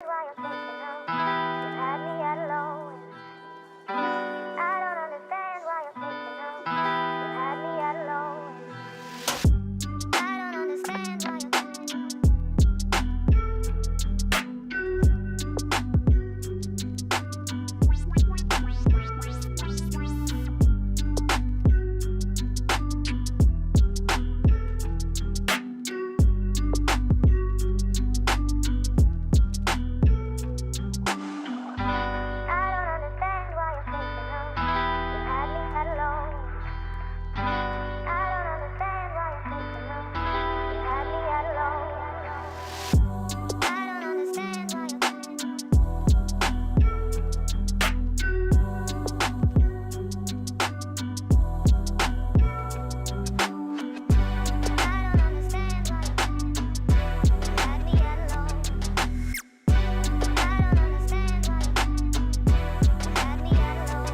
Why you're thinking of you had me at low. I don't understand why you're thinking of you had me at low. I don't understand why you're I don't understand why you're thinking of you had me at low. I don't understand why you're thinking of you had me at low. I don't understand why you're I don't understand why you had me at low. I don't understand why you had me at low.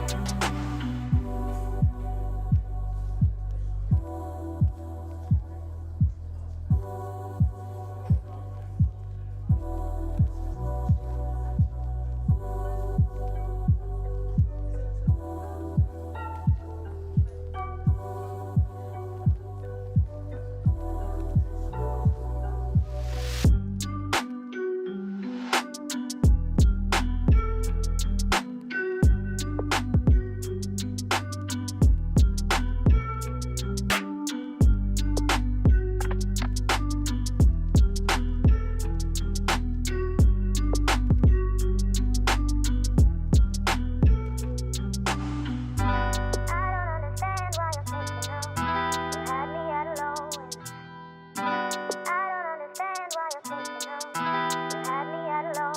I don't understand why you're thinking of you had me at low. I don't understand why you're thinking of you had me at low.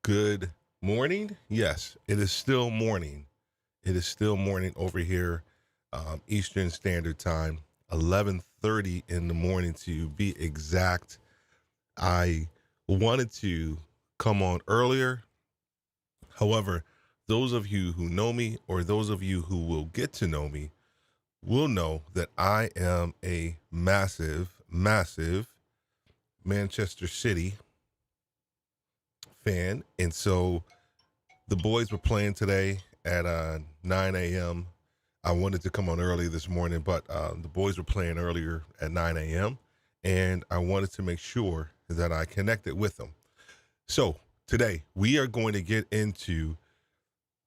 Good morning. Yes, it is still morning. It is still morning over here, Eastern Standard Time, 11:30 in the morning to be exact. I wanted to come on earlier. However, those of you who know me or those of you who will get to know me will know that I am a massive Manchester City fan. And so the boys were playing today at 9 a.m. I wanted to come on early this morning, but the boys were playing earlier at 9 a.m. And I wanted to make sure that I connected with them. So today we are going to get into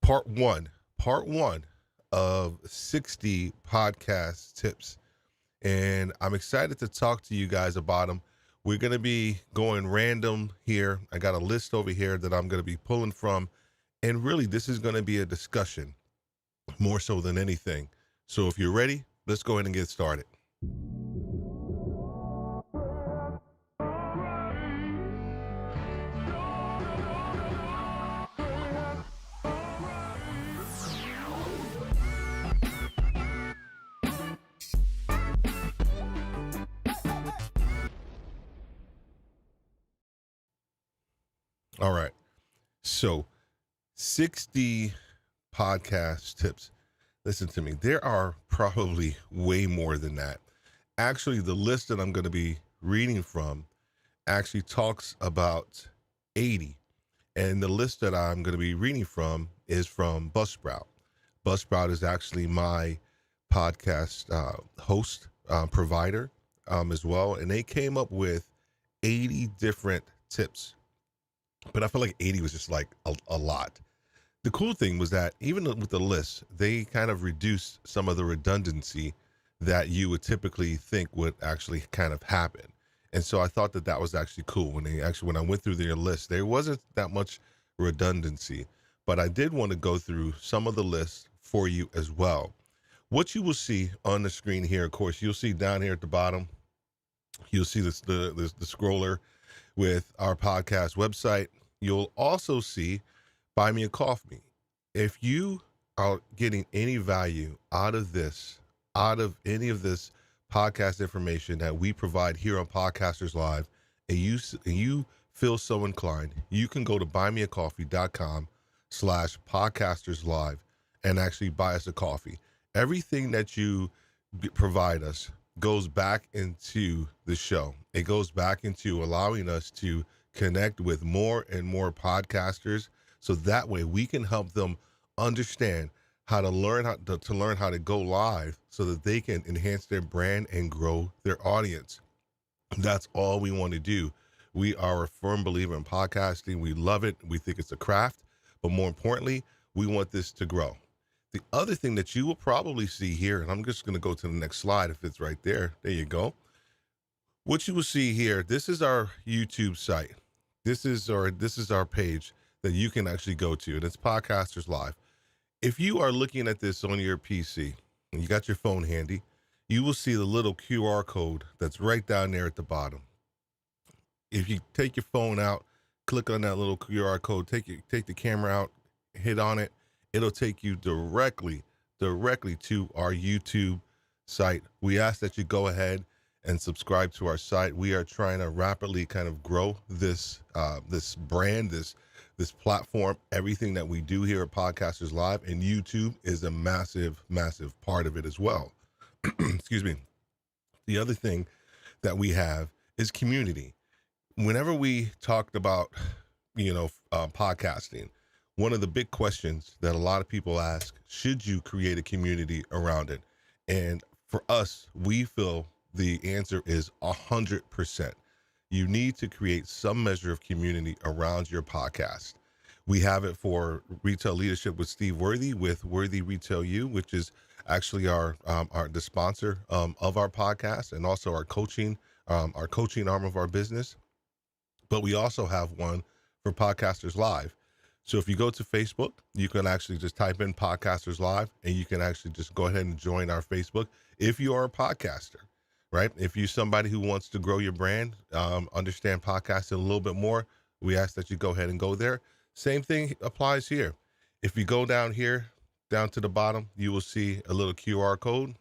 part one of 60 podcast tips. And I'm excited to talk to you guys about them. We're going to be going random here. I got a list over here that I'm going to be pulling from. And really, this is going to be a discussion more so than anything. So if you're ready, let's go ahead and get started. All right. So 60 podcast tips. Listen to me. There are probably way more than that. Actually, the list that I'm going to be reading from actually talks about 80. And the list that I'm going to be reading from is from Buzzsprout. Buzzsprout is actually my podcast host provider as well. And they came up with 80 different tips. But I feel like 80 was just like a lot. The cool thing was that even with the list, they kind of reduced some of the redundancy that you would typically think would actually kind of happen. And so I thought that that was actually cool. When I went through their list, there wasn't that much redundancy, but I did want to go through some of the lists for you as well. What you will see on the screen here, of course, you'll see down here at the bottom, you'll see the scroller with our podcast website. You'll also see Buy Me a Coffee. If you are getting any value out of any of this podcast information that we provide here on Podcasters Live, and you feel so inclined, you can go to buymeacoffee.com/podcasterslive and actually buy us a coffee. Everything that you provide us goes back into the show. It goes back into allowing us to connect with more and more podcasters, so that way we can help them understand how to learn how to go live so that they can enhance their brand and grow their audience. That's all we want to do. We are a firm believer in podcasting. We love it. We think it's a craft, but more importantly, we want this to grow. The other thing that you will probably see here, and I'm just going to go to the next slide if it's right there. There you go. What you will see here, this is our YouTube site. This is our page that you can actually go to, and it's Podcasters Live. If you are looking at this on your PC and you got your phone handy, you will see the little QR code that's right down there at the bottom. If you take your phone out, click on that little QR code, take the camera out, hit on it, it'll take you directly to our YouTube site. We ask that you go ahead and subscribe to our site. We are trying to rapidly kind of grow this brand, this platform, everything that we do here at Podcasters Live, and YouTube is a massive part of it as well. Excuse me. The other thing that we have is community. Whenever we talked about, podcasting, one of the big questions that a lot of people ask, should you create a community around it? And for us, we feel the answer is 100%. You need to create some measure of community around your podcast. We have it for Retail Leadership with Steve Worthy with Worthy Retail U, which is actually the sponsor of our podcast, and also our coaching arm of our business. But we also have one for Podcasters Live. So if you go to Facebook, you can actually just type in Podcasters Live, and you can actually just go ahead and join our Facebook if you are a podcaster, right? If you're somebody who wants to grow your brand, understand podcasting a little bit more, we ask that you go ahead and go there. Same thing applies here. If you go down here, down to the bottom, you will see a little QR code.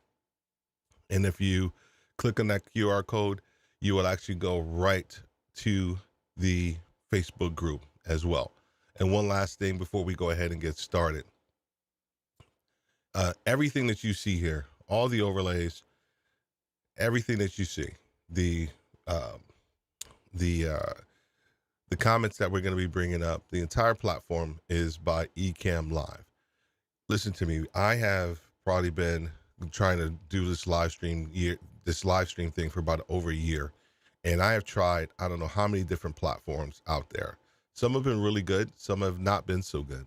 And if you click on that QR code, you will actually go right to the Facebook group as well. And one last thing before we go ahead and get started. Everything that you see here, all the overlays, everything that you see, the comments that we're going to be bringing up, the entire platform is by Ecamm Live. Listen to me. I have probably been trying to do this live stream thing for about over a year. And I have tried, I don't know how many different platforms out there. Some have been really good. Some have not been so good.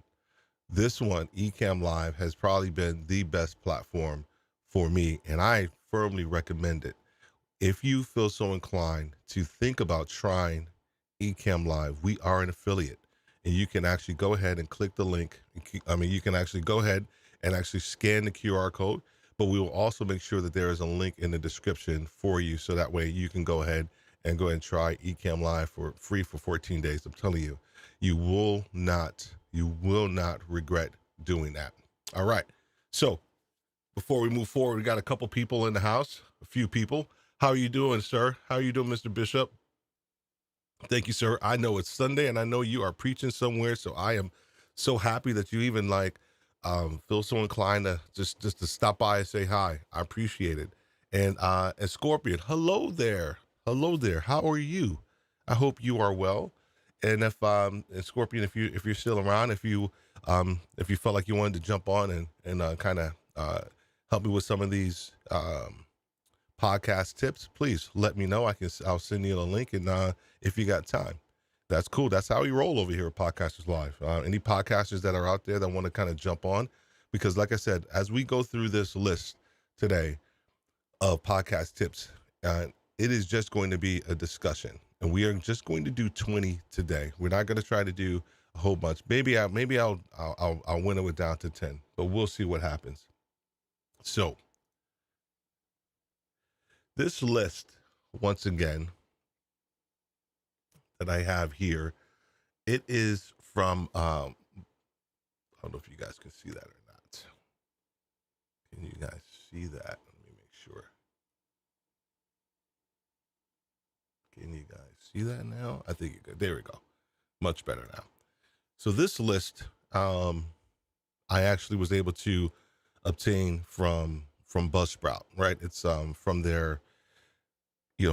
This one, Ecamm Live, has probably been the best platform for me. And I firmly recommend it. If you feel so inclined to think about trying Ecamm Live, we are an affiliate, and you can actually go ahead and click the link. You can actually go ahead and actually scan the QR code, but we will also make sure that there is a link in the description for you, so that way you can go ahead and try Ecamm Live for free for 14 days. I'm telling you, you will not regret doing that. All right. So before we move forward, we got a couple people in the house, a few people. How are you doing, sir? How are you doing, Mr. Bishop? Thank you, sir. I know it's Sunday, and I know you are preaching somewhere, so I am so happy that you even feel so inclined to just to stop by and say hi. I appreciate it. And Scorpion, hello there. Hello there. How are you? I hope you are well. And if and Scorpion, if you're still around, if you felt like you wanted to jump on and kind of help me with some of these podcast tips, please let me know. I'll send you a link, and if you got time, that's cool. That's how we roll over here at Podcasters Live. Any podcasters that are out there that want to kind of jump on, because like I said, as we go through this list today of podcast tips, it is just going to be a discussion, and we are just going to do 20 today. We're not going to try to do a whole bunch. Maybe I'll winnow it down to 10, but we'll see what happens. So this list, once again, that I have here, it is from, I don't know if you guys can see that or not. Can you guys see that? Let me make sure. Can you guys see that now? I think you're good. There we go. Much better now. So this list, I actually was able to obtain from Buzzsprout, right? It's from their,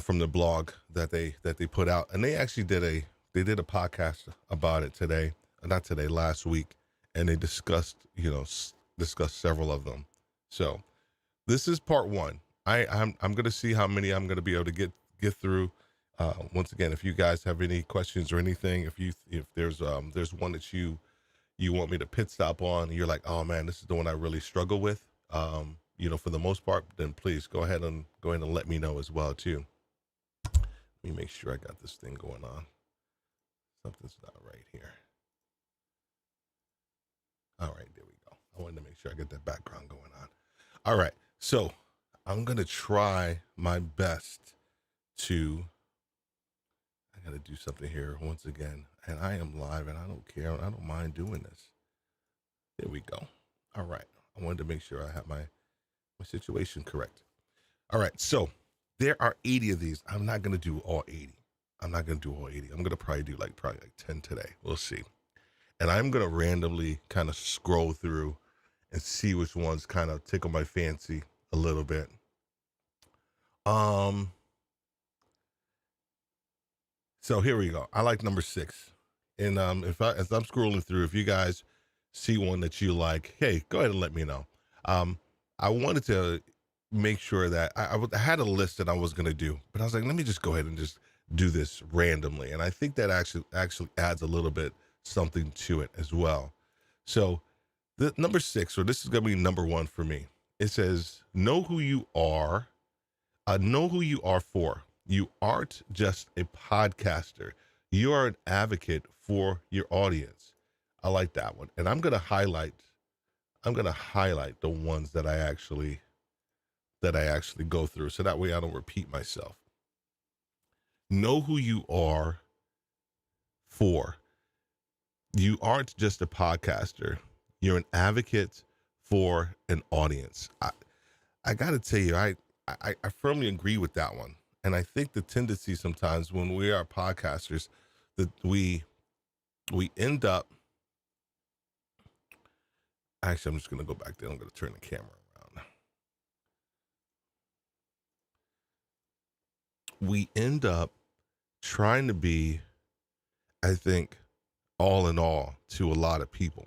from the blog that they put out, and they actually did a podcast about it last week, and they discussed several of them. So this is part one. I'm going to see how many I'm going to be able to get through. Once again, if you guys have any questions or anything, if there's one that you want me to pit stop on, and you're like, oh man, this is the one I really struggle with, for the most part, then please go ahead and let me know as well too. Let me make sure I got this thing going on. Something's not right here. All right, there we go. I wanted to make sure I get that background going on. All right, so I'm going to try my best to, I got to do something here once again, and I am live, and I don't care. I don't mind doing this. There we go. All right, I wanted to make sure I have my situation correct. All right, so there are 80 of these. I'm not going to do all 80. I'm going to probably do like 10 today. We'll see. And I'm going to randomly kind of scroll through and see which ones kind of tickle my fancy a little bit. So here we go. I like number 6. And as I'm scrolling through, if you guys see one that you like, hey, go ahead and let me know. I wanted to make sure that I had a list that I was going to do, but I was like, let me just go ahead and just do this randomly. And I think that actually adds a little bit something to it as well. So the number 6, so this is going to be number 1 for me. It says, know who you are for. You aren't just a podcaster. You are an advocate for your audience. I like that one. And I'm going to highlight the ones that I actually go through, so that way I don't repeat myself. Know who you are for. You aren't just a podcaster. You're an advocate for an audience. I got to tell you, I firmly agree with that one. And I think the tendency sometimes when we are podcasters that we end up, actually, I'm just going to go back there. I'm going to turn the camera around. We end up trying to be I think, all in all, to a lot of people.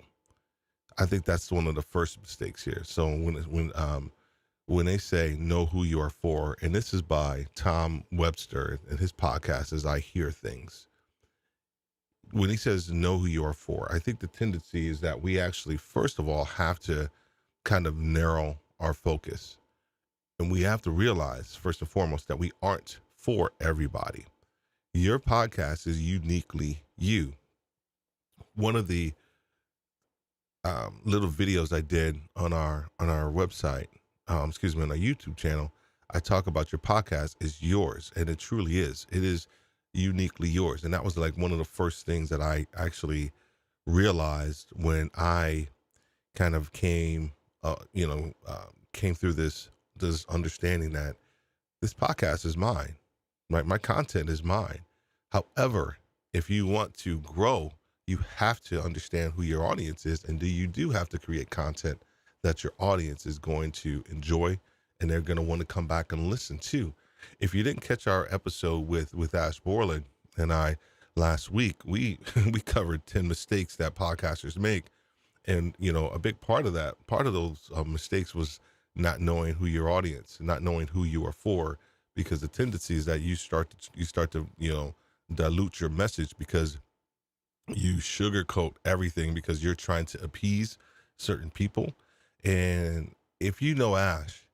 I think that's one of the first mistakes here. So when they say know who you are for, and this is by Tom Webster and his podcast is I Hear Things. When he says know who you are for, I think the tendency is that we actually, first of all, have to kind of narrow our focus. And we have to realize, first and foremost, that we aren't for everybody. Your podcast is uniquely you. One of the little videos I did on our website, on our YouTube channel, I talk about your podcast is yours, and it truly is. It is uniquely yours, and that was like one of the first things that I actually realized when I kind of came through this understanding that this podcast is mine, right? My content is mine. However, if you want to grow, you have to understand who your audience is, and you do have to create content that your audience is going to enjoy and they're going to want to come back and listen to. If you didn't catch our episode with Ash Borland and I last week, we covered 10 mistakes that podcasters make. And, a big part of those mistakes was not knowing who your audience, not knowing who you are for, because the tendency is that you start to dilute your message because you sugarcoat everything because you're trying to appease certain people. And if you know Ash,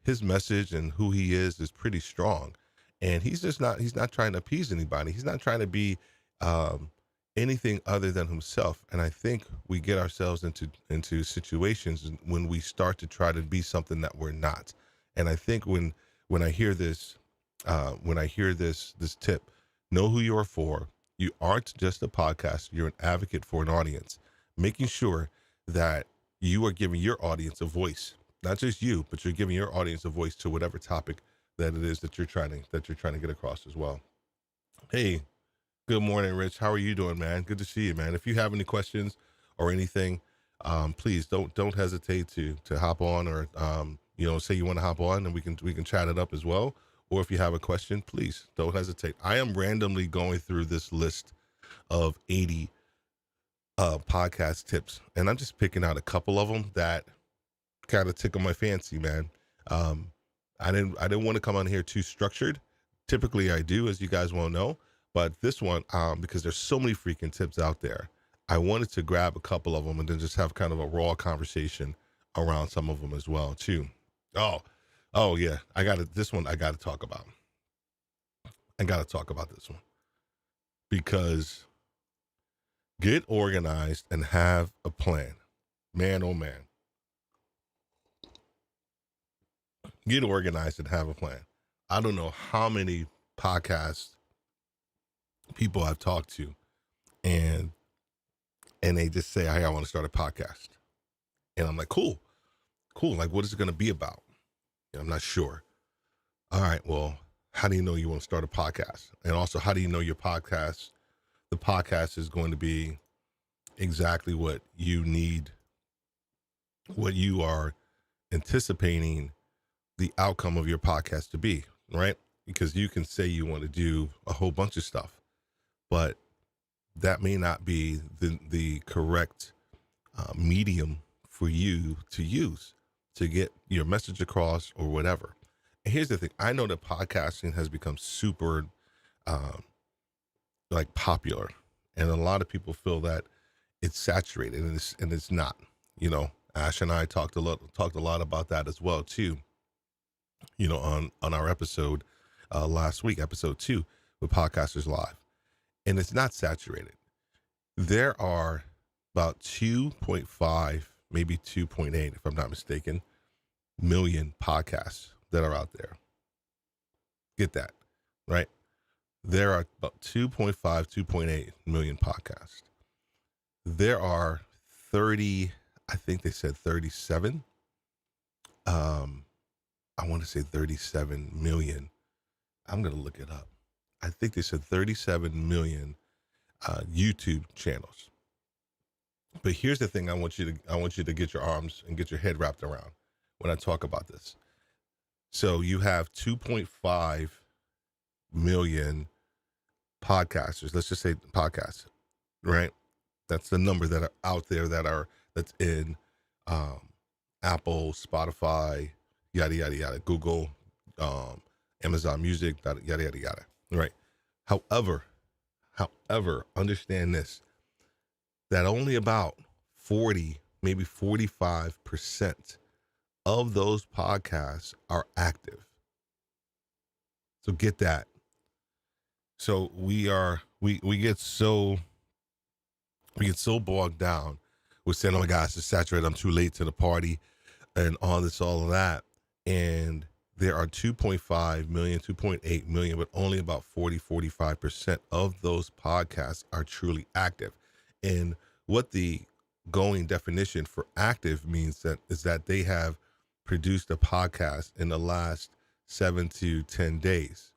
his message and who he is pretty strong, and he's not trying to appease anybody. He's not trying to be anything other than himself. And I think we get ourselves into situations when we start to try to be something that we're not. And I think when I hear this tip, know who you are for. You aren't just a podcast. You're an advocate for an audience, making sure that you are giving your audience a voice, not just you, but you're giving your audience a voice to whatever topic that it is that you're trying to get across as well. Hey, good morning, Rich. How are you doing, man? Good to see you, man. If you have any questions or anything, please don't hesitate to hop on or say you want to hop on and we can chat it up as well. Or if you have a question, please don't hesitate. I am randomly going through this list of 80 podcast tips, and I'm just picking out a couple of them that kind of tickle my fancy, man. I didn't want to come on here too structured. Typically I do, as you guys won't know, but this one, because there's so many freaking tips out there, I wanted to grab a couple of them and then just have kind of a raw conversation around some of them as well too. Oh yeah, this one I got to talk about. I got to talk about this one because get organized and have a plan. Man, oh man. Get organized and have a plan. I don't know how many podcast people I've talked to and they just say, hey, I want to start a podcast. And I'm like, cool. Like, what is it going to be about? I'm not sure. All right, well, how do you know you want to start a podcast? And also, how do you know the podcast is going to be exactly what you need, what you are anticipating the outcome of your podcast to be, right? Because you can say you want to do a whole bunch of stuff, but that may not be the correct medium for you to use to get your message across or whatever. And here's the thing. I know that podcasting has become super popular, and a lot of people feel that it's saturated, and it's not. Ash and I talked a lot about that as well too. On our episode last week, episode 2 with Podcasters Live, and it's not saturated. There are about 2.5, maybe 2.8, if I'm not mistaken, million podcasts that are out there. Get that, right? There are about 2.5, 2.8 million podcasts. There are 30, I think they said 37. I want to say 37 million. I'm going to look it up. I think they said 37 million YouTube channels. But here's the thing I want you to get your arms and get your head wrapped around when I talk about this. So you have 2.5 million podcasters, let's just say podcasts, right? That's the number that are out there that's in um, Apple, Spotify, yada yada yada, Google, Amazon Music, yada yada yada. Right. However, understand this: that only about 40, maybe 45% of those podcasts are active. So get that. So we get so bogged down with saying, "Oh my gosh, it's saturated. I'm too late to the party," and all of that. And there are 2.5 million, 2.8 million, but only about 45% of those podcasts are truly active. And what the going definition for active means is that they have produced a podcast in the last 7 to 10 days.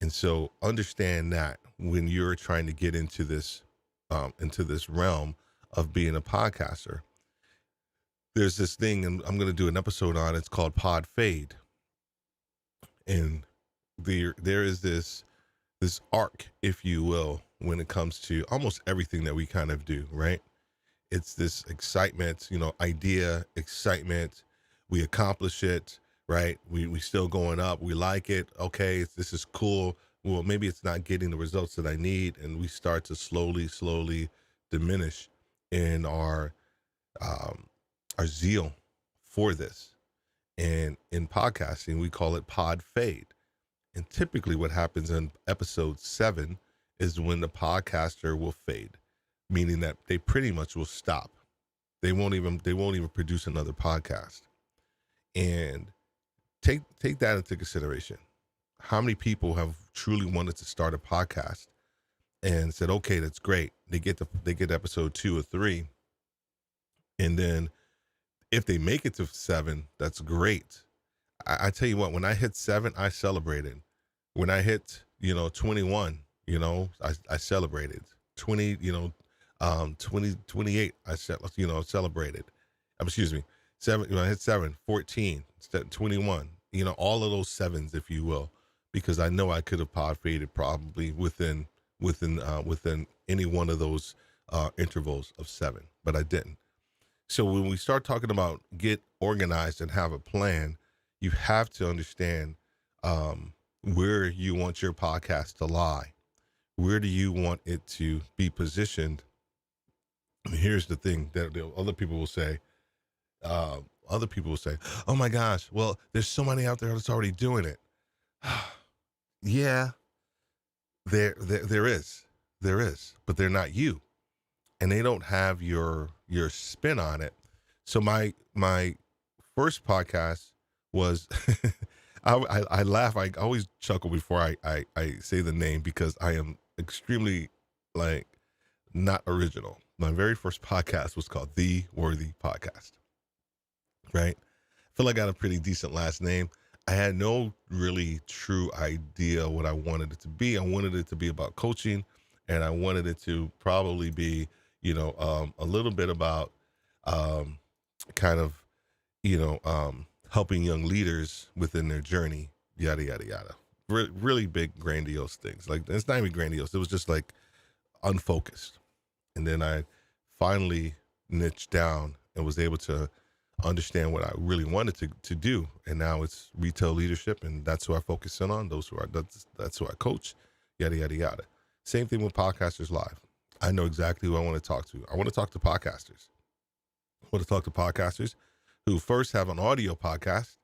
And so understand that when you're trying to get into this realm of being a podcaster, there's this thing, and I'm going to do an episode on. It's called Pod Fade, and there is this arc, if you will, when it comes to almost everything that we kind of do. Right? It's this excitement, idea, excitement. We accomplish it. Right? We still going up. We like it. Okay, this is cool. Well, maybe it's not getting the results that I need, and we start to slowly diminish in our zeal for this. And in podcasting, we call it pod fade. And typically, what happens in episode 7 is when the podcaster will fade, meaning that they pretty much will stop. They won't even produce another podcast. And take that into consideration. How many people have truly wanted to start a podcast and said, "Okay, that's great." They get episode 2 or 3, and then if they make it to 7, that's great. I tell you what, when I hit 7, I celebrated. When I hit 21, I celebrated. 20, 28, I celebrated. Excuse me, 7. I hit 7, 14, 21. All of those 7s, if you will, because I know I could have pod faded probably within any one of those intervals of 7, but I didn't. So when we start talking about get organized and have a plan, you have to understand where you want your podcast to lie. Where do you want it to be positioned? And here's the thing that other people will say. "Oh my gosh, well, there's so many out there that's already doing it." Yeah, there is, but they're not you, and they don't have your spin on it. So my first podcast was, I laugh. I always chuckle before I say the name because I am extremely not original. My very first podcast was called The Worthy Podcast. Right? I feel like I got a pretty decent last name. I had no really true idea what I wanted it to be. I wanted it to be about coaching, and I wanted it to probably be, a little bit about kind of, helping young leaders within their journey, yada, yada, yada. Really big, grandiose things. Like, it's not even grandiose. It was just like unfocused. And then I finally niched down and was able to understand what I really wanted to do. And now it's retail leadership, and that's who I focus in on. That's who I coach, yada, yada, yada. Same thing with Podcasters Live. I know exactly who I want to talk to. I want to talk to podcasters. I want to talk to podcasters who first have an audio podcast,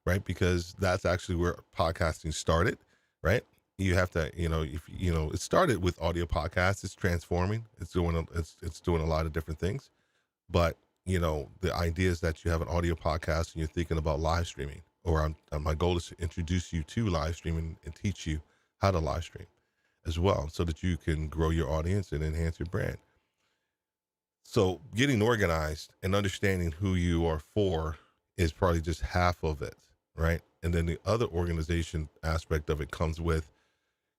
right? Because that's actually where podcasting started, right? You have to, it started with audio podcasts. It's transforming. It's doing a lot of different things, but the idea is that you have an audio podcast and you're thinking about live streaming, or my goal is to introduce you to live streaming and teach you how to live stream as well, so that you can grow your audience and enhance your brand. So getting organized and understanding who you are for is probably just half of it, right? And then the other organization aspect of it comes with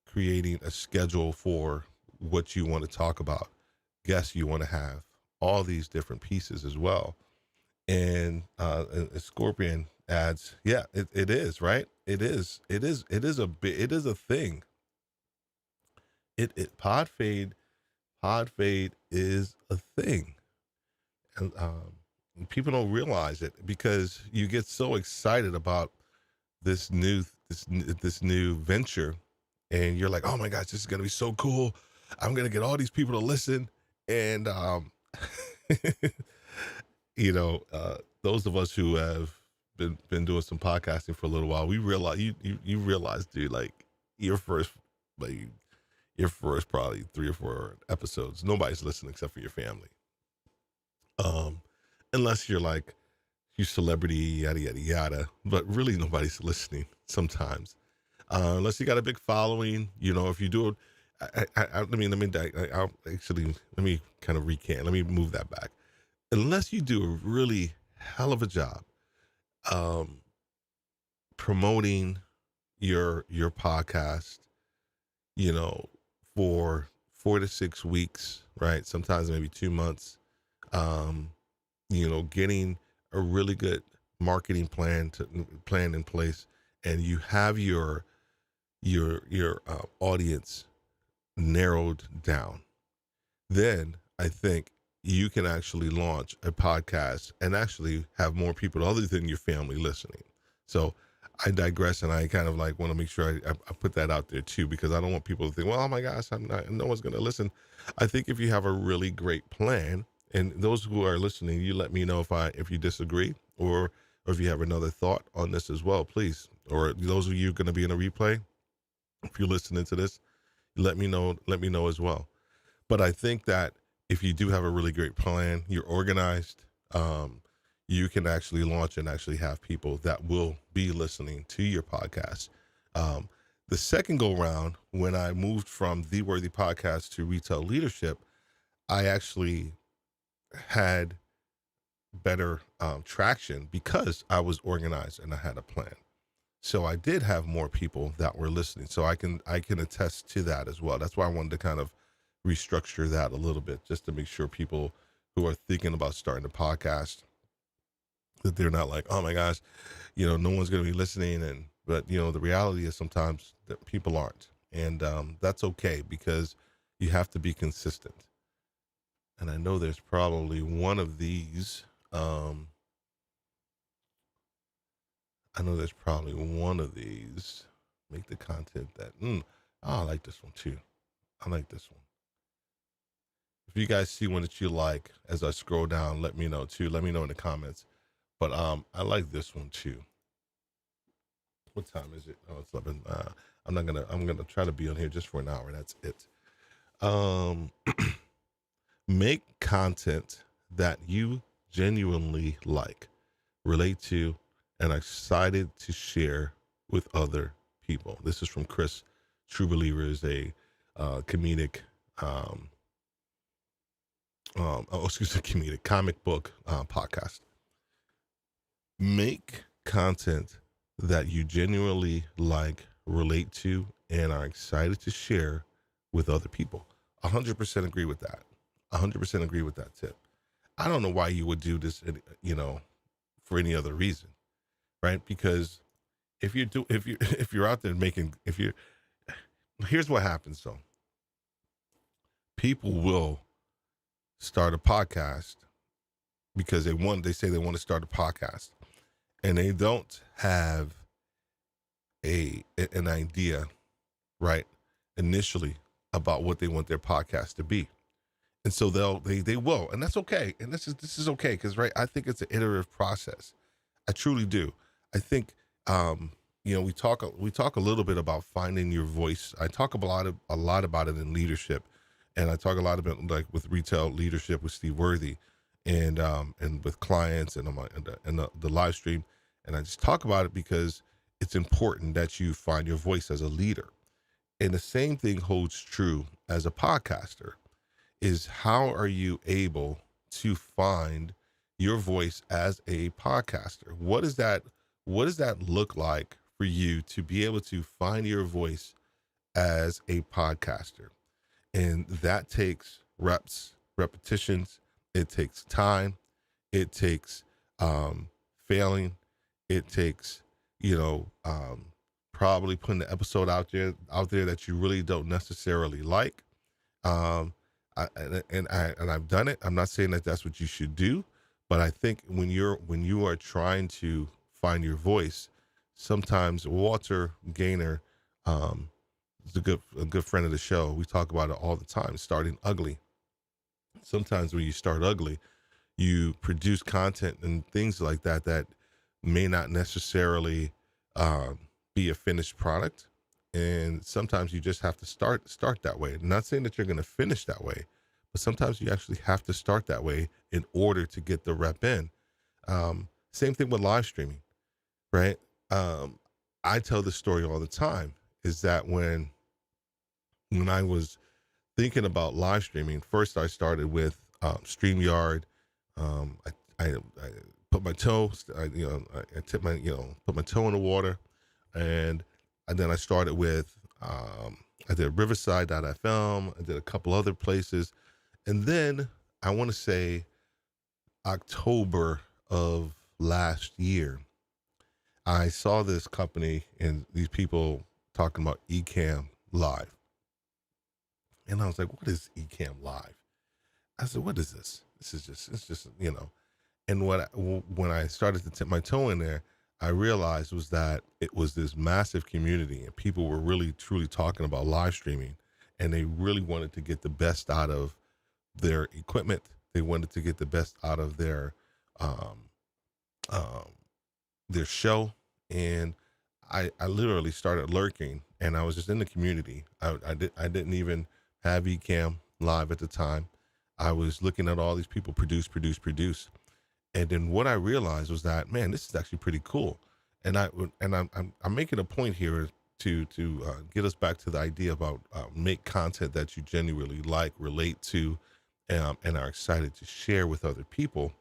creating a schedule for what you want to talk about, guests you want to have, all these different pieces as well. And Scorpion adds, yeah, it is, right? It is a thing. Pod fade is a thing, and people don't realize it because you get so excited about this new venture, and you're like, oh my gosh, this is gonna be so cool. I'm gonna get all these people to listen, and those of us who have been doing some podcasting for a little while, we realize you realize, dude, like your first like your first probably 3 or 4 episodes, nobody's listening except for your family. Um, Unless you're like you celebrity, yada yada yada. But really, nobody's listening sometimes, unless you got a big following. If you do it, I'll actually let me kind of recant. Let me move that back. Unless you do a really hell of a job um, promoting your podcast, you know, for 4 to 6 weeks, right? Sometimes maybe 2 months. Um, getting a really good marketing plan in place, and you have your audience narrowed down, then I think you can actually launch a podcast and actually have more people other than your family listening. So I digress, and I kind of like want to make sure I put that out there too, because I don't want people to think, well, oh my gosh, no one's going to listen. I think if you have a really great plan, and those who are listening, you let me know if you disagree, or if you have another thought on this as well, please. Or those of you going to be in a replay, if you're listening to this, let me know as well. But I think that if you do have a really great plan, you're organized, you can actually launch and actually have people that will be listening to your podcast. The second go round, when I moved from The Worthy Podcast to Retail Leadership, I actually had better traction because I was organized and I had a plan. So I did have more people that were listening. So I can attest to that as well. That's why I wanted to kind of restructure that a little bit, just to make sure people who are thinking about starting a podcast, that they're not like, oh my gosh, no one's going to be listening. But the reality is sometimes that people aren't. And that's okay, because you have to be consistent. And I know there's probably one of these. Make the content that, I like this one too. I like this one. If you guys see one that you like, as I scroll down, let me know too. Let me know in the comments. But I like this one too. What time is it? Oh, it's 11. I'm gonna try to be on here just for an hour. That's it. Make content that you genuinely like, relate to, and are excited to share with other people. This is from Chris. True Believer is a comedic, comic book podcast. Make content that you genuinely like, relate to, and are excited to share with other people. 100% agree with that. 100% agree with that tip. I don't know why you would do this, for any other reason, right? Because if you're out there here's what happens though. People will start a podcast because they say they want to start a podcast, and they don't have an idea, right, initially about what they want their podcast to be. And so they will, and that's okay. And this is okay, because right, I think it's an iterative process. I truly do. I think we talk a little bit about finding your voice. I talk a lot about it in leadership, and I talk a lot about, like, with Retail Leadership with Steve Worthy, and with clients, and the live stream, and I just talk about it because it's important that you find your voice as a leader. And the same thing holds true as a podcaster. Is how are you able to find your voice as a podcaster? What does that look like for you to be able to find your voice as a podcaster? And that takes repetitions. It takes time. It takes failing. It takes probably putting the episode out there that you really don't necessarily like. Um, and I've done it. I'm not saying that that's what you should do, but I think when you are trying to find your voice, sometimes Walter Gaynor, um, is a good friend of the show. We talk about it all the time. Starting ugly. Sometimes when you start ugly, you produce content and things like that that may not necessarily um, be a finished product. And sometimes you just have to start that way. Not saying that you're going to finish that way, but sometimes you actually have to start that way in order to get the rep in. Same thing with live streaming, right? I tell this story all the time. Is that when I was thinking about live streaming, first I started with StreamYard. I put my toe, I tipped my, put my toe in the water, and then I started with, I did Riverside.fm. I did a couple other places, and then I want to say October of last year, I saw this company and these people talking about Ecamm Live, and I was like, "What is Ecamm Live?" I said, "What is this? It's just." And when I started to tip my toe in there, I realized was that it was this massive community, and people were really truly talking about live streaming, and they really wanted to get the best out of their equipment. They wanted to get the best out of um, um, their show, and I literally started lurking, and I was just in the community. I didn't even have Ecamm Live at the time. I was looking at all these people produce. And then what I realized was that, man, this is actually pretty cool. And I'm making a point here to get us back to the idea about make content that you genuinely like, relate to, and are excited to share with other people,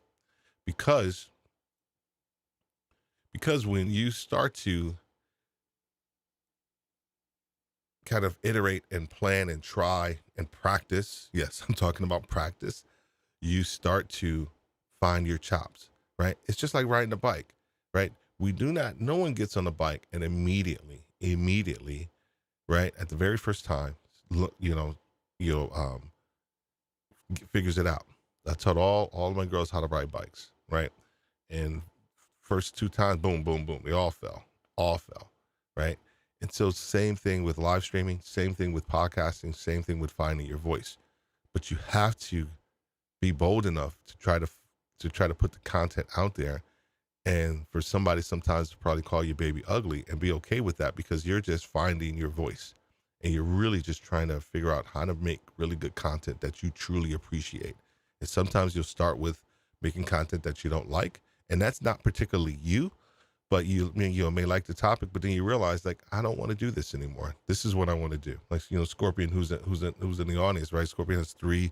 because when you start to kind of iterate and plan and try and practice, yes, I'm talking about practice, you start to find your chops, right? It's just like riding a bike, right? No one gets on a bike and immediately, right, at the very first time, look, figures it out. I taught all of my girls how to ride bikes, right? And first two times, boom, boom, boom, they all fell, right? And so same thing with live streaming, same thing with podcasting, same thing with finding your voice. But you have to be bold enough to try to put the content out there, and for somebody sometimes to probably call your baby ugly, and be okay with that, because you're just finding your voice, and you're really just trying to figure out how to make really good content that you truly appreciate. And sometimes you'll start with making content that you don't like, and that's not particularly you, but you may like the topic, but then you realize, like, I don't want to do this anymore. This is what I want to do. Like, Scorpion, who's in the audience, right? Scorpion has 3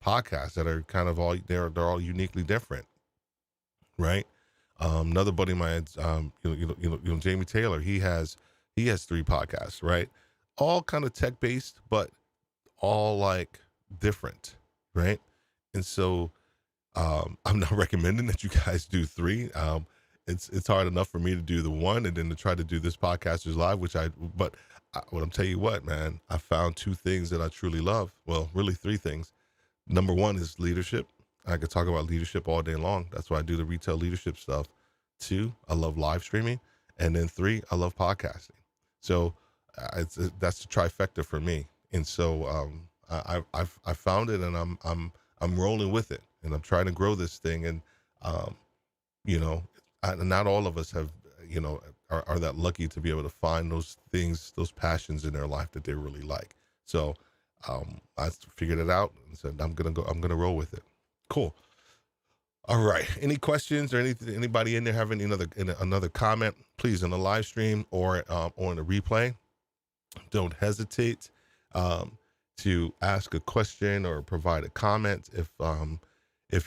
podcasts that are kind of they're all uniquely different, right? Another buddy of mine, Jamie Taylor, he has 3 podcasts, right? All kind of tech based, but all like different, right? And so I'm not recommending that you guys do 3. It's hard enough for me to do the one, and then to try to do this Podcasters Live, but what I'm telling you what, man, I found 2 things that I truly love. Well, really 3 things. Number 1 is leadership. I could talk about leadership all day long. That's why I do the retail leadership stuff. 2, I love live streaming, and then 3, I love podcasting. So that's the trifecta for me. And so I found it, and I'm rolling with it, and I'm trying to grow this thing. And not all of us have are that lucky to be able to find those things, those passions in their life that they really like. So I figured it out and said, I'm gonna roll with it. Cool. All right. Any questions or anybody in there have another comment, please, on the live stream or on the replay? Don't hesitate to ask a question or provide a comment. If I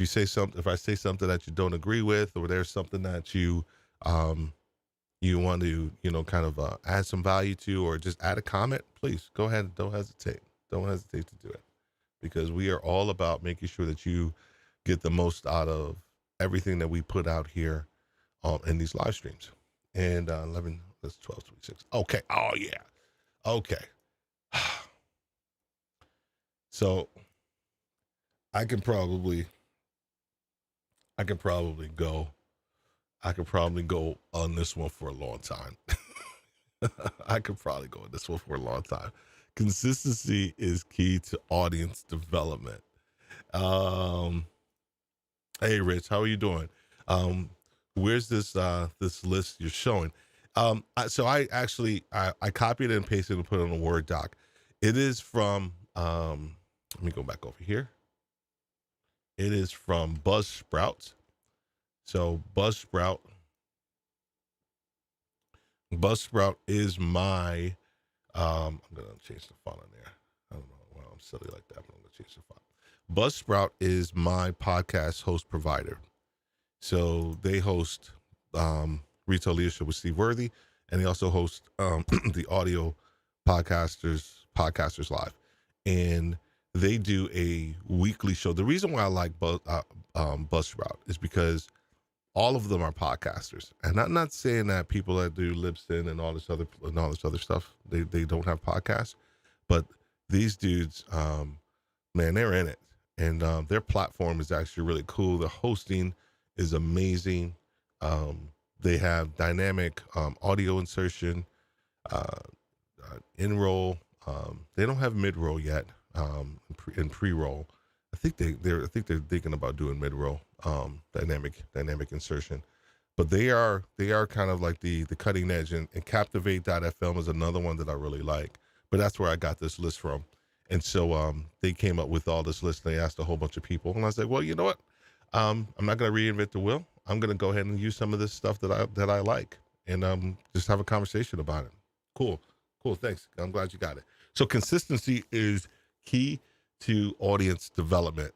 say something that you don't agree with, or there's something that you want to kind of add some value to, or just add a comment, please go ahead. Don't hesitate to do it, because we are all about making sure that you get the most out of everything that we put out here in these live streams. And That's 1226. Okay. Oh yeah. Okay. So I can probably go. I could probably go on this one for a long time. I could probably go on this one for a long time. Consistency is key to audience development. Um, hey, Rich, how are you doing? Um, where's this list you're showing? So I actually I copied it and pasted it and put it on a Word doc. It is from let me go back over here. It is from Buzzsprout. So Buzzsprout is my I'm gonna change the font on there. I don't know why I'm silly like that, but I'm gonna change the font. Buzzsprout is my podcast host provider. So they host Retail Leadership with Steve Worthy, and they also host the audio Podcasters Live, and they do a weekly show. The reason why I like Buzzsprout is because all of them are podcasters, and I'm not saying that people that do Libsyn and all this other stuff they don't have podcasts, but these dudes, man, they're in it, and their platform is actually really cool. The hosting is amazing. They have dynamic audio insertion, in roll. They don't have mid roll yet. In pre roll, I think they're thinking about doing mid roll, dynamic insertion. But they are kind of like the cutting edge, and Captivate.fm is another one that I really like. But that's where I got this list from. And so they came up with all this list, and they asked a whole bunch of people, and I was like, well, you know what? I'm not going to reinvent the wheel. I'm going to go ahead and use some of this stuff that I like, and just have a conversation about it. Cool. Thanks. I'm glad you got it. So consistency is key to audience development.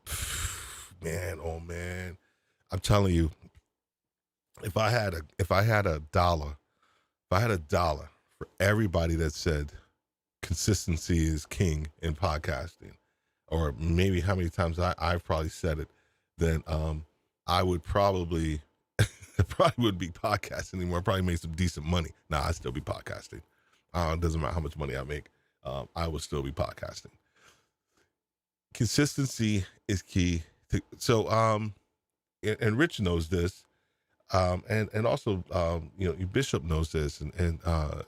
Man, oh man, I'm telling you, if I had a dollar for everybody that said consistency is king in podcasting, or maybe how many times I've probably said it, then I would probably wouldn't be podcasting anymore. I'd probably make some decent money. I'd still be podcasting. It doesn't matter how much money I make. I would still be podcasting. Consistency is key. And Rich knows this. And also, Bishop knows this, and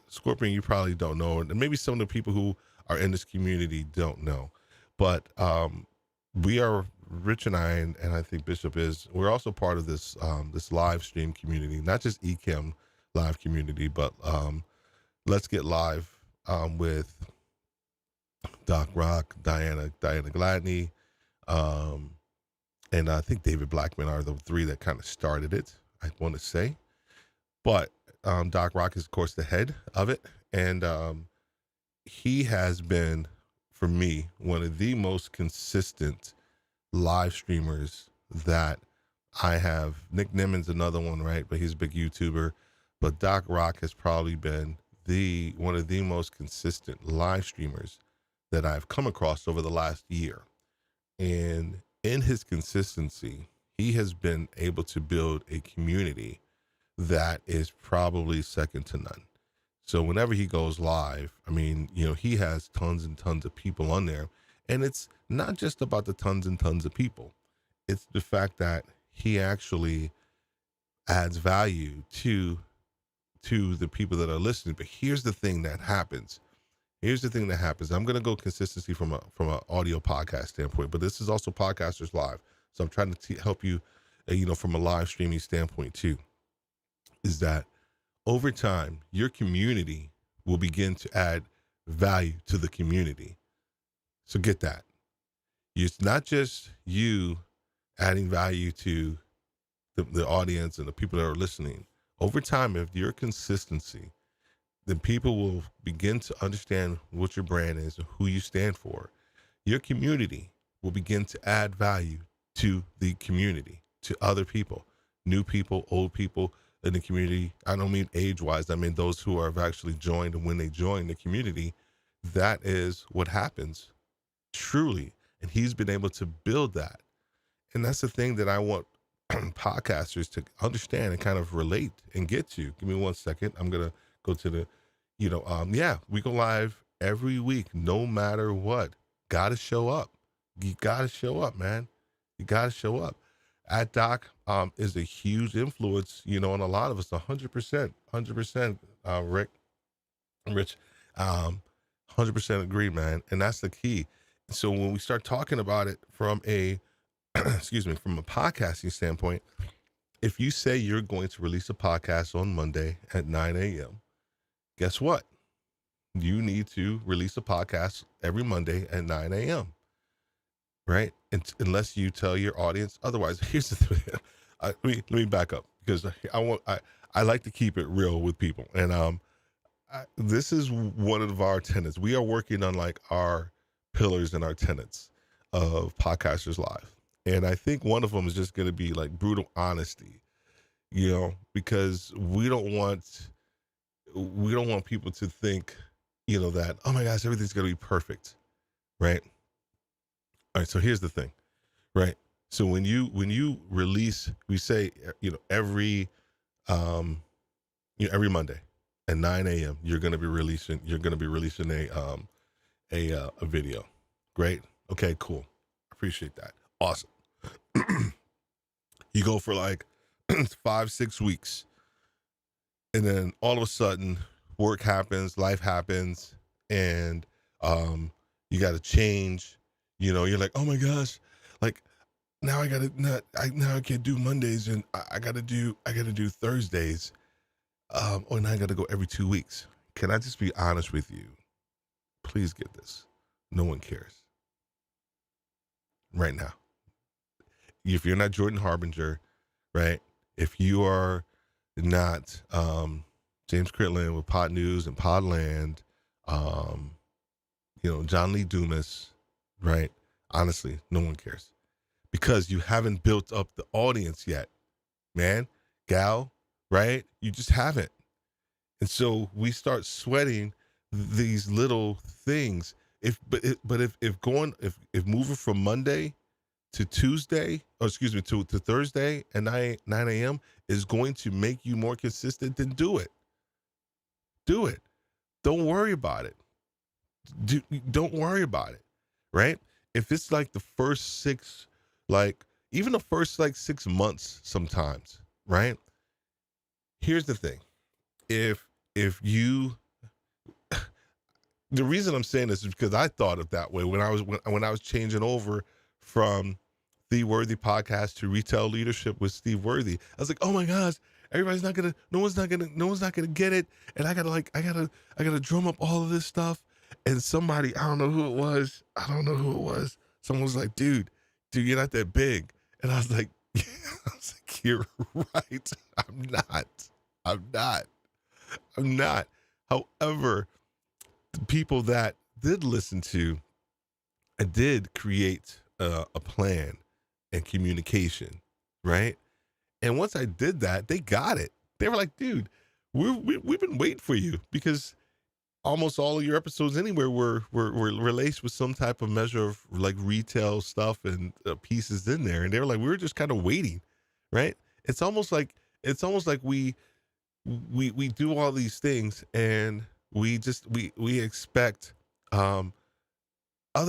Scorpion, you probably don't know, and maybe some of the people who are in this community don't know, but we are, Rich and I, and I think Bishop we're also part of this this live stream community, not just Ecamm live community, but Let's Get Live with Doc Rock, Diana Gladney, and I think David Blackman are the three that kind of started it, I want to say. But Doc Rock is, of course, the head of it. And he has been, for me, one of the most consistent live streamers that I have. Nick Nimmons, another one, right? But he's a big YouTuber. But Doc Rock has probably been one of the most consistent live streamers that I've come across over the last year. And in his consistency, he has been able to build a community that is probably second to none. So whenever he goes live, I mean, he has tons and tons of people on there. And it's not just about the tons and tons of people. It's the fact that he actually adds value to the people that are listening. But here's the thing that happens. I'm going to go consistency from an audio podcast standpoint, but this is also Podcasters Live. So I'm trying to help you, from a live streaming standpoint too, is that over time, your community will begin to add value to the community. So get that. It's not just you adding value to the audience and the people that are listening. Over time, if your consistency, then people will begin to understand what your brand is and who you stand for. Your community will begin to add value to the community, to other people, new people, old people in the community. I don't mean age-wise. I mean those who have actually joined, and when they join the community, that is what happens, truly. And he's been able to build that. And that's the thing that I want podcasters to understand and kind of relate and get to. Give me 1 second. I'm going to Go to the, yeah, we go live every week, no matter what. Got to show up. You got to show up, man. You got to show up. At Doc is a huge influence, on a lot of us, 100%, Rick, Rich, 100% agree, man. And that's the key. So when we start talking about it from a, excuse me, from a podcasting standpoint, if you say you're going to release a podcast on Monday at 9 a.m., guess what? You need to release a podcast every Monday at 9 a.m., right? Unless you tell your audience otherwise. Here's the thing. Let me back up, because I like to keep it real with people. And this is one of our tenets. We are working on like our pillars and our tenets of Podcasters Live. And I think one of them is just going to be like brutal honesty, because we don't want people to think, that, oh my gosh, everything's going to be perfect. Right. All right. So here's the thing. Right. So when you release, we say, every Monday at 9 a.m., you're going to be releasing a video. Great. Okay, cool. Appreciate that. Awesome. You go for like 5-6 weeks, and then all of a sudden work happens, life happens, and you got to change. You're like, oh my gosh, like now I can't do Mondays, and I gotta do Thursdays, or now I gotta go every 2 weeks. Can I just be honest with you? Please get this. No one cares right now. If you're not Jordan Harbinger, right? If you are not James Critland with Pod News and Podland, John Lee Dumas, right? Honestly, no one cares, because you haven't built up the audience yet, man, gal, right? You just haven't. And so we start sweating these little things. If moving from Monday to Tuesday, to Thursday at 9 a.m. is going to make you more consistent, then do it. Do it. Don't worry about it. Don't worry about it, right? If it's like the first 6, even the first 6 months sometimes, right? Here's the thing. If you, the reason I'm saying this is because I thought of that way when I was changing over from the Worthy podcast to Retail Leadership with Steve Worthy. I was like, oh my gosh, no one's not gonna get it. And I gotta drum up all of this stuff. And somebody, I don't know who it was. Someone was like, dude, you're not that big. And I was like, you're right. I'm not. However, the people that did listen to, I did create a plan and communication, right? And once I did that, they got it. They were like, dude, we've been waiting for you, because almost all of your episodes anywhere were laced with some type of measure of like retail stuff and pieces in there. And they were like, we were just kind of waiting, right? It's almost like we do all these things, and we expect other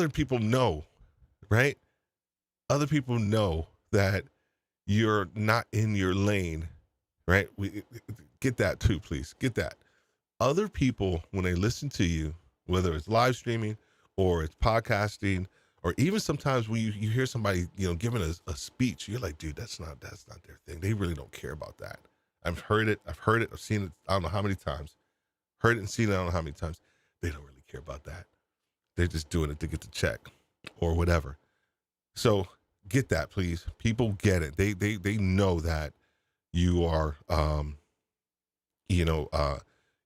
people know, right? Other people know that you're not in your lane, right? We get that too, please. Get that. Other people, when they listen to you, whether it's live streaming or it's podcasting, or even sometimes when you hear somebody, giving a speech, you're like, dude, that's not their thing. They really don't care about that. I've heard it. I've seen it. I don't know how many times. Heard it and seen it. I don't know how many times. They don't really care about that. They're just doing it to get the check or whatever. So get that, please. People get it. They know that you are,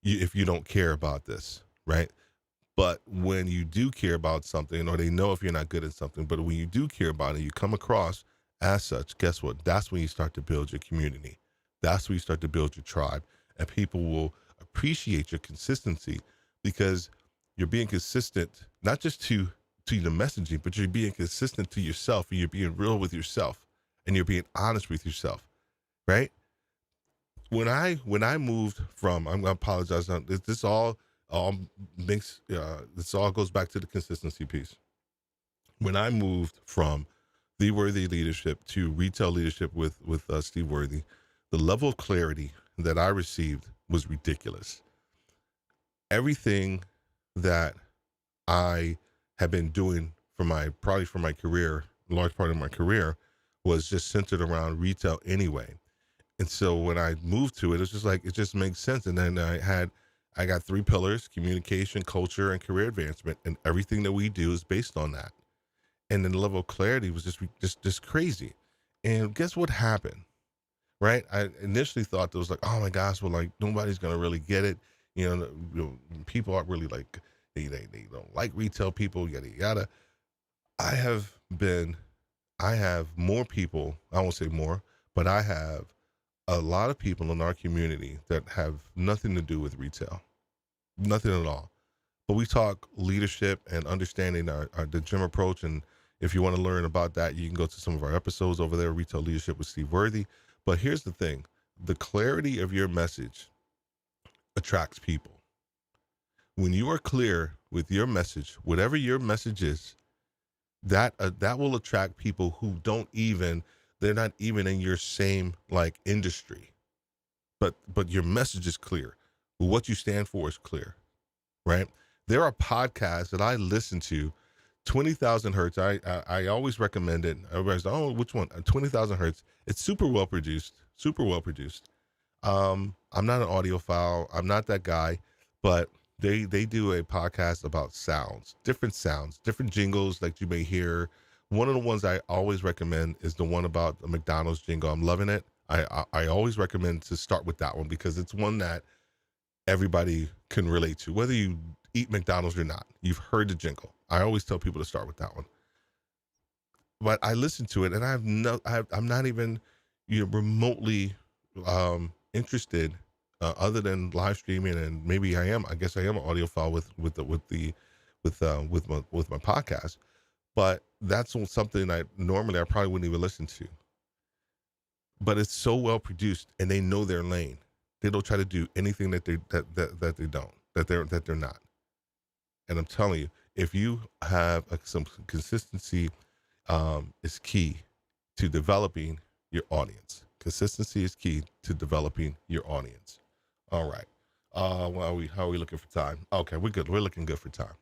if you don't care about this, right? But when you do care about something, or they know if you're not good at something, but when you do care about it, you come across as such, guess what? That's when you start to build your community. That's when you start to build your tribe, and people will appreciate your consistency, because you're being consistent, not just to the messaging, but you're being consistent to yourself, and you're being real with yourself, and you're being honest with yourself, right? when I moved from, I'm gonna apologize. This all makes this all goes back to the consistency piece. When I moved from the Worthy leadership to retail leadership with Steve Worthy, the level of clarity that I received was ridiculous. Everything that I had been doing for my career, large part of my career, was just centered around retail anyway. And so when I moved to it, it's just like it just makes sense. And then I got three pillars: communication, culture, and career advancement, and everything that we do is based on that. And then the level of clarity was just crazy. And guess what happened? Right? I initially thought there was like, oh my gosh, well, like nobody's gonna really get it. People aren't really like they don't like retail people, yada yada. I have been I have more people, I won't say more, but I have a lot of people in our community that have nothing to do with retail, nothing at all. But we talk leadership and understanding the gym approach. And if you want to learn about that, you can go to some of our episodes over there, Retail Leadership with Steve Worthy. But here's the thing: the clarity of your message attracts people. When you are clear with your message, whatever your message is, that will attract people who they're not even in your same like industry, but your message is clear. What you stand for is clear, right? There are podcasts that I listen to, 20,000 hertz. I always recommend it. Everybody's like, oh, which one? 20,000 hertz. It's super well produced, super well produced. I'm not an audiophile. I'm not that guy, but they do a podcast about sounds, different jingles that you may hear. One of the ones I always recommend is the one about the McDonald's jingle. I'm loving it. I always recommend to start with that one because it's one that everybody can relate to, whether you eat McDonald's or not. You've heard the jingle. I always tell people to start with that one. But I listen to it, and I'm not even remotely interested, other than live streaming, and maybe I guess I am an audiophile with my podcast. But that's something I probably wouldn't even listen to. But it's so well produced, and they know their lane. They don't try to do anything that they're not. And I'm telling you, if you have some consistency, is key to developing your audience. Consistency is key to developing your audience. All right. How are we looking for time? Okay, we're good. We're looking good for time.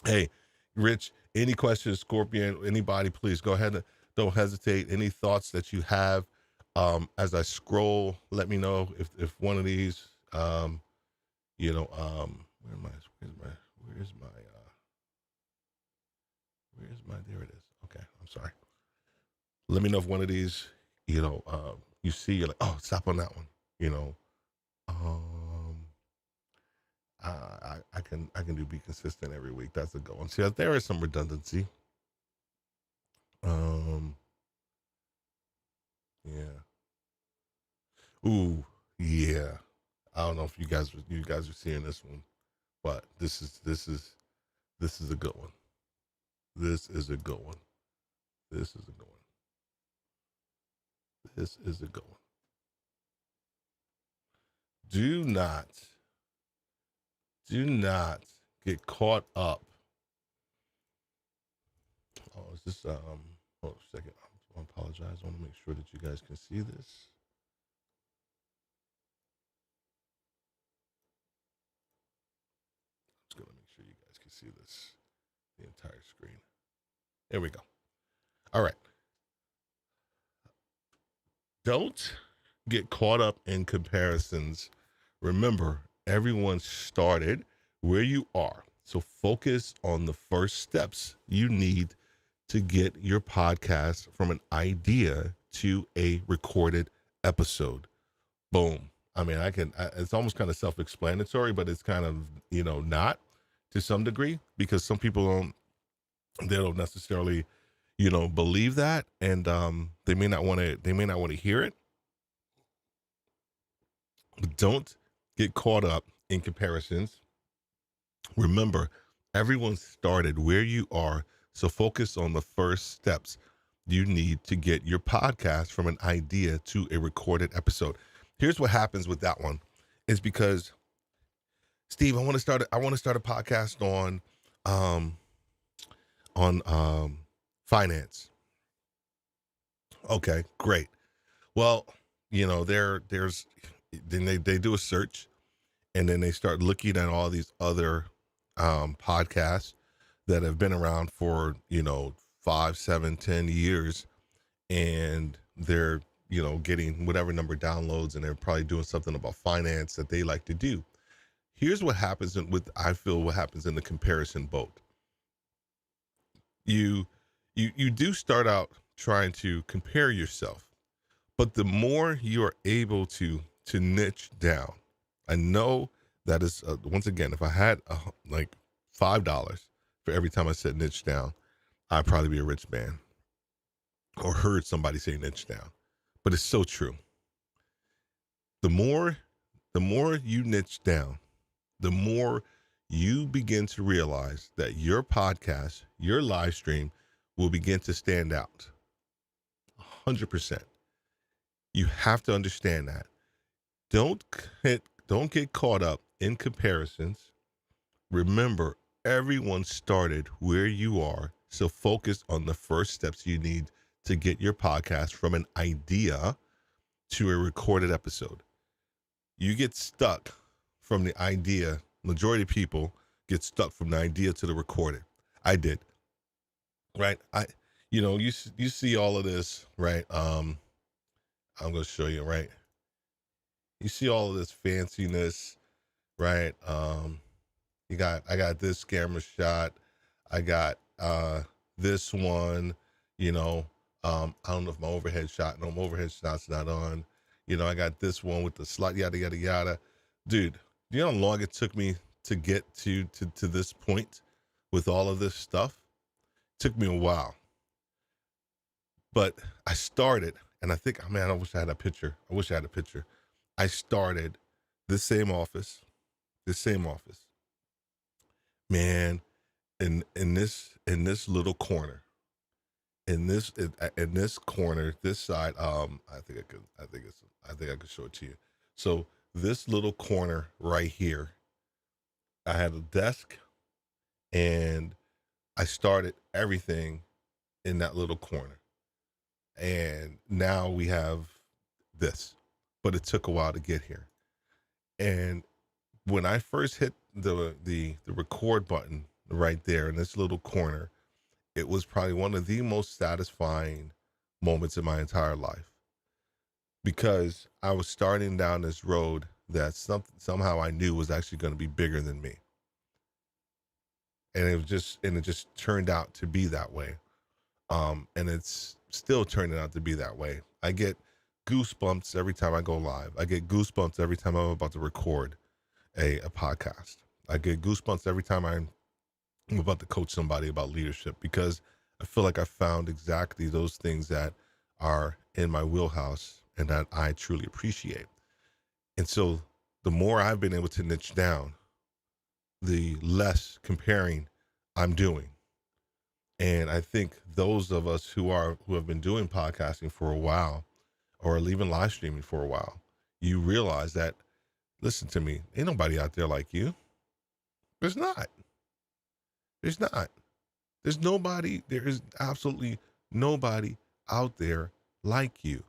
Hey, Rich, any questions, Scorpion, anybody, please go ahead. Don't hesitate. Any thoughts that you have, as I scroll, let me know if one of these, there it is. Okay. I'm sorry. Let me know if one of these, you see, you're like, oh, stop on that one. I can do be consistent every week. That's a good one. See, there is some redundancy. Yeah. Ooh, yeah. I don't know if you guys are seeing this one, but this is a good one. This is a good one. Do not get caught up. Oh, is this hold a second. I apologize. I want to make sure that you guys can see this. I'm just gonna make sure you guys can see this, the entire screen. There we go. All right. Don't get caught up in comparisons. Remember, everyone started where you are. So focus on the first steps you need to get your podcast from an idea to a recorded episode. Boom. I mean, it's almost kind of self-explanatory, but it's kind of, not to some degree, because some people don't necessarily, believe that. And they may not want to hear it. But don't get caught up in comparisons. Remember, everyone started where you are. So focus on the first steps. you need to get your podcast from an idea to a recorded episode. Here's what happens with that one is because Steve, I want to start a podcast um on finance. Okay, great. Well, there's then they do a search and then they start looking at all these other podcasts that have been around for 5, 7, 10 years, and they're getting whatever number of downloads, and they're probably doing something about finance that they like to do. Here's what happens I feel what happens in the comparison boat. You do start out trying to compare yourself, but the more you are able to niche down, I know that is once again, if I had like $5 for every time I said niche down, I'd probably be a rich man or heard somebody say niche down. But it's so true. The more you niche down, the more you begin to realize that your podcast, your live stream will begin to stand out 100%. You have to understand that. Don't get caught up in comparisons. Remember, everyone started where you are, so focus on the first steps you need to get your podcast from an idea to a recorded episode. You get stuck from the idea. Majority of people get stuck from the idea to the recorded. I did. Right? You see all of this, right? I'm going to show you, right? You see all of this fanciness, right? I got this camera shot. I got this one, I don't know if my overhead shot's not on. I got this one with the slot, yada, yada, yada. Dude, do you know how long it took me to get to this point with all of this stuff? It took me a while. But I started, and I think, I wish I had a picture. I started this same office. Man, in this little corner. In this corner, this side, I think I could show it to you. So this little corner right here, I had a desk, and I started everything in that little corner. And now we have this, but it took a while to get here. And when I first hit the record button right there in this little corner, it was probably one of the most satisfying moments in my entire life, because I was starting down this road that somehow I knew was actually going to be bigger than me. And it just turned out to be that way. And it's still turning out to be that way. I get goosebumps every time I go live. I get goosebumps every time I'm about to record a podcast. I get goosebumps every time I'm about to coach somebody about leadership, because I feel like I found exactly those things that are in my wheelhouse and that I truly appreciate. And so the more I've been able to niche down, the less comparing I'm doing. And I think those of us who have been doing podcasting for a while, or even live streaming for a while, you realize that, listen to me, ain't nobody out there like you. There's not. There is absolutely nobody out there like you.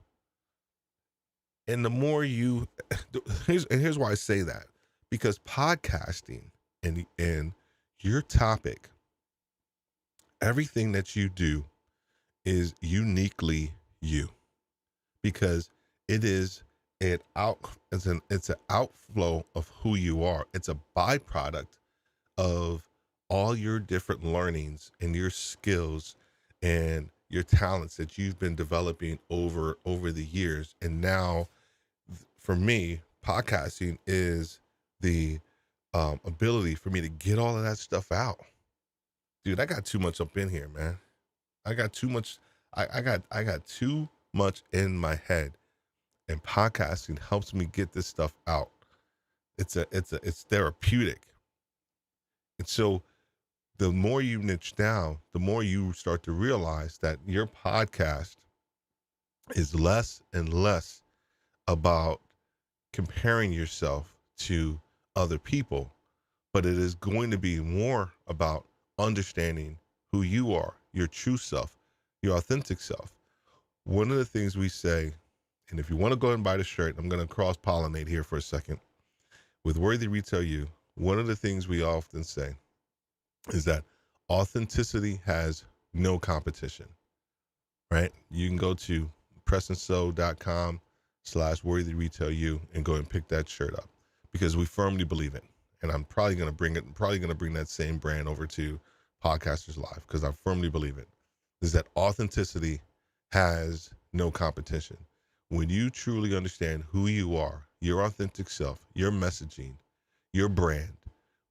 And the more here's why I say that, because podcasting and your topic, everything that you do is uniquely you, because it's an outflow of who you are. It's a byproduct of all your different learnings and your skills and your talents that you've been developing over the years. And now, for me, podcasting is the ability for me to get all of that stuff out. Dude, I got too much up in here, man. I got too much. I got too much in my head, and podcasting helps me get this stuff out. It's therapeutic. And so the more you niche down, the more you start to realize that your podcast is less and less about comparing yourself to other people, but it is going to be more about understanding who you are, your true self, your authentic self. One of the things we say, and if you want to go and buy the shirt, I'm going to cross pollinate here for a second. With Worthy Retail You, one of the things we often say is that authenticity has no competition, right? You can go to pressandsew.com/worthy retail you and go and pick that shirt up, because we firmly believe it. And I'm probably going to bring that same brand over to Podcasters Live, because I firmly believe it, is that authenticity has no competition. When you truly understand who you are, your authentic self, your messaging, your brand,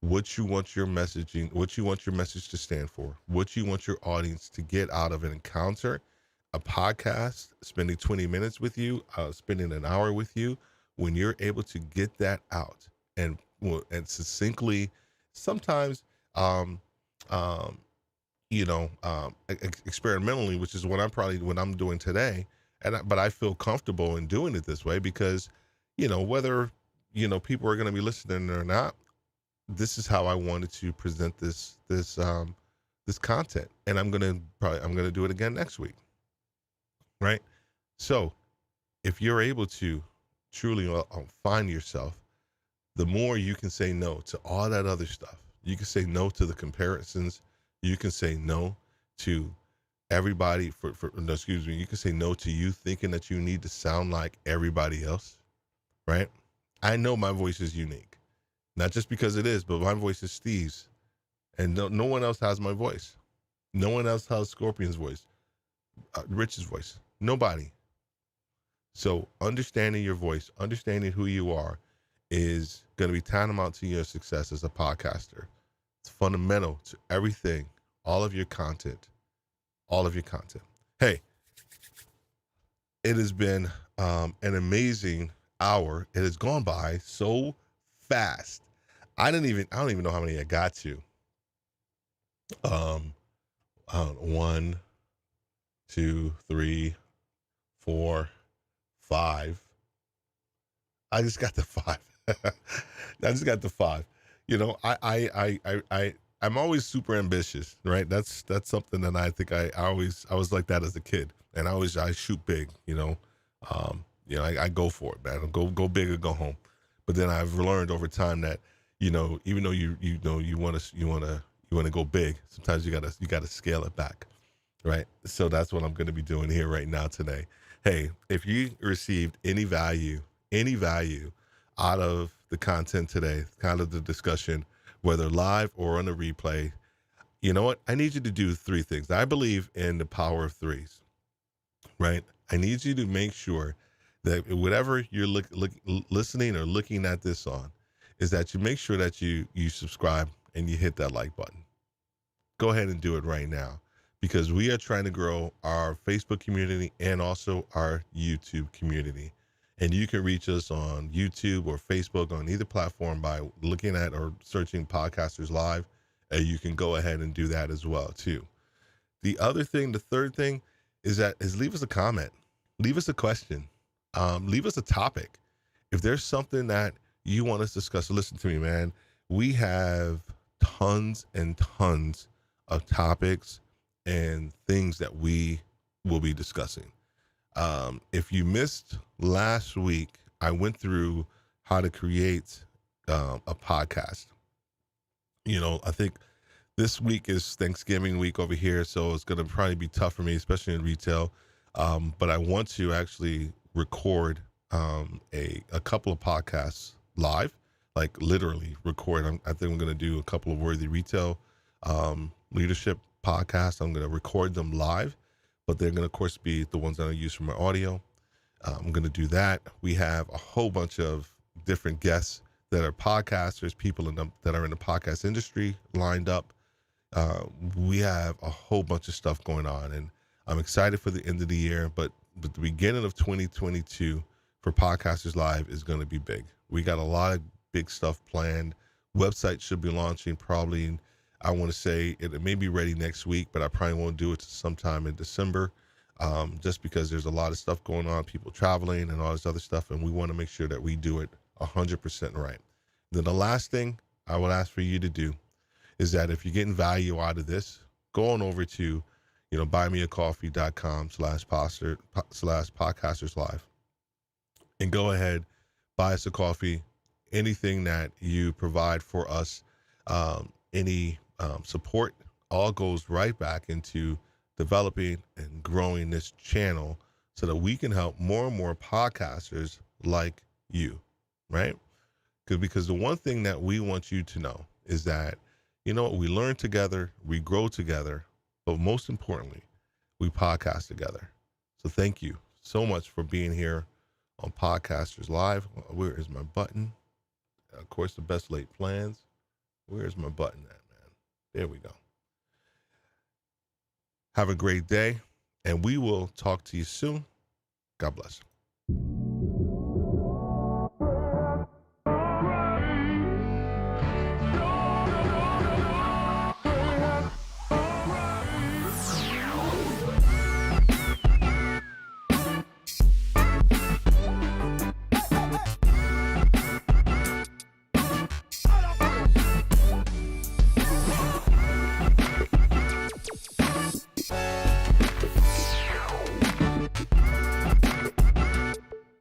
what you want your messaging, what you want your message to stand for, what you want your audience to get out of an encounter, a podcast, spending 20 minutes with you, spending an hour with you, when you're able to get that out and succinctly, sometimes, experimentally, which is what I'm doing today. But I feel comfortable in doing it this way because, whether, people are going to be listening or not, this is how I wanted to present this content. And I'm going to do it again next week. Right. So if you're able to truly find yourself, the more you can say no to all that other stuff. You can say no to the comparisons. You can say no to everybody you can say no to you thinking that you need to sound like everybody else, right? I know my voice is unique, not just because it is, but my voice is Steve's, and no one else has my voice. No one else has Scorpion's voice, Rich's voice, nobody. So understanding your voice, understanding who you are, is going to be tantamount to your success as a podcaster. It's fundamental to everything, all of your content. Hey, it has been an amazing hour. It has gone by so fast. I don't even know how many I got to. 1, 2, 3, 4, 5. I just got the 5. I'm always super ambitious, right? That's something that I think I was like that as a kid, and I shoot big, I go for it, man. Go big or go home. But then I've learned over time that, even though you want to go big, sometimes you gotta scale it back, right? So that's what I'm going to be doing here right now today. Hey, if you received any value out of the content today, kind of the discussion, whether live or on the replay, you know what? I need you to do 3 things. I believe in the power of 3s, right? I need you to make sure that whatever you're listening or looking at this on, is that you make sure that you subscribe and you hit that like button. Go ahead and do it right now, because we are trying to grow our Facebook community and also our YouTube community. And you can reach us on YouTube or Facebook, on either platform, by looking at or searching Podcasters Live. And you can go ahead and do that as well too. The third thing is leave us a comment, leave us a question, leave us a topic. If there's something that you want us to discuss, listen to me, man. We have tons and tons of topics and things that we will be discussing. If you missed last week, I went through how to create a podcast. I think this week is Thanksgiving week over here, so it's going to probably be tough for me, especially in retail. But I want to actually record a couple of podcasts live, like literally record. I think I'm going to do a couple of Worthy Retail leadership podcasts. I'm going to record them live, but they're going to, of course, be the ones that I use for my audio. I'm going to do that. We have a whole bunch of different guests that are podcasters, people that are in the podcast industry lined up. We have a whole bunch of stuff going on, and I'm excited for the end of the year, but the beginning of 2022 for Podcasters Live is going to be big. We got a lot of big stuff planned. Website should be launching probably I want to say it may be ready next week, but I probably won't do it sometime in December, just because there's a lot of stuff going on, people traveling and all this other stuff, and we want to make sure that we do it 100% right. Then the last thing I would ask for you to do is that if you're getting value out of this, go on over to, buymeacoffee.com/podcasters live, and go ahead, buy us a coffee. Anything that you provide for us, any support, all goes right back into developing and growing this channel so that we can help more and more podcasters like you, right? Because the one thing that we want you to know is that, we learn together, we grow together, but most importantly, we podcast together. So thank you so much for being here on Podcasters Live. Where is my button? Of course, the best laid plans. Where's my button at, man? There we go. Have a great day, and we will talk to you soon. God bless.